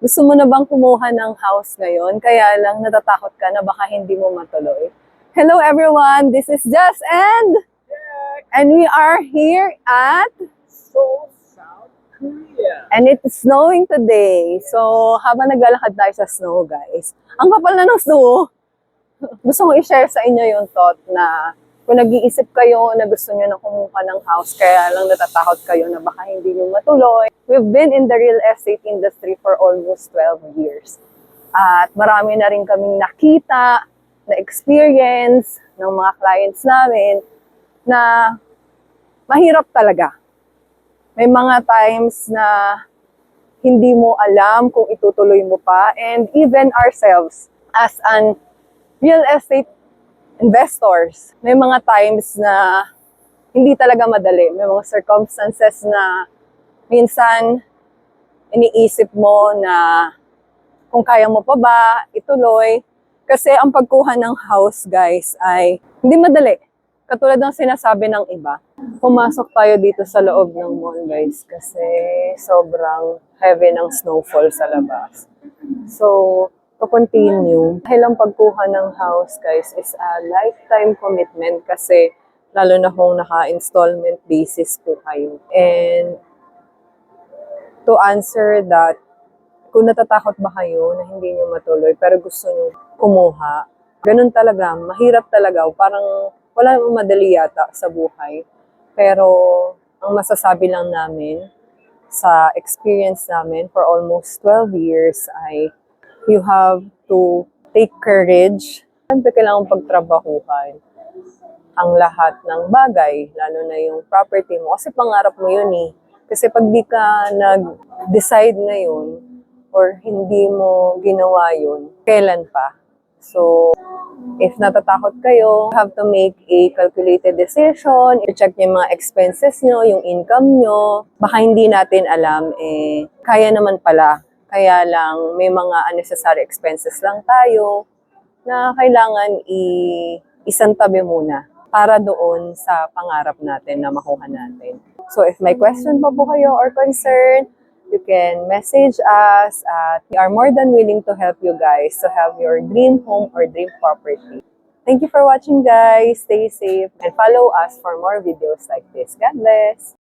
Gusto mo na bang kumuha ng house ngayon? Kaya lang natatakot ka na baka hindi mo matuloy. Hello everyone, this is Jess and we are here at Seoul, South Korea. and it's snowing today. So habang naglalakad tayo sa snow guys, ang kapal na ng snow. Gusto ko i-share sa inyo yung thought na kung nag-iisip kayo na gusto nyo na kumuha ng house, kaya lang natatakot kayo na baka hindi nyo matuloy. We've been in the real estate industry for almost 12 years. At marami na rin kaming nakita, na experience ng mga clients namin na mahirap talaga. May mga times na hindi mo alam kung itutuloy mo pa, and even ourselves as an real estate investors, may mga times na hindi talaga madali. May mga circumstances na minsan iniisip mo na kung kaya mo pa ba ituloy. Kasi ang pagkuha ng house, guys, ay hindi madali. Katulad ng sinasabi ng iba. Pumasok tayo dito sa loob ng mall, guys, kasi sobrang heavy ng snowfall sa labas. So, to continue, dahil ang pagkuha ng house, guys, is a lifetime commitment kasi lalo na kung naka-installment basis po kayo. And to answer that, kung natatakot ba kayo na hindi nyo matuloy pero gusto nyo kumuha, ganun talaga, mahirap talaga, parang wala namang madali yata sa buhay. Pero ang masasabi lang namin sa experience namin for almost 12 years ay you have to take courage. Siyempre, kailangan pagtrabahuhan ang lahat ng bagay, lalo na yung property mo. Kasi pangarap mo yun eh. Kasi pag di ka nag-decide ngayon or hindi mo ginawa yun, kailan pa? So, if natatakot kayo, you have to make a calculated decision. I-check nyo yung mga expenses nyo, yung income nyo. Baka hindi natin alam, kaya naman pala. Kaya lang, may mga unnecessary expenses lang tayo na kailangan isantabi muna para doon sa pangarap natin na makuha natin. So if may question pa po kayo or concern, you can message us at we are more than willing to help you guys to have your dream home or dream property. Thank you for watching, guys. Stay safe and follow us for more videos like this. God bless!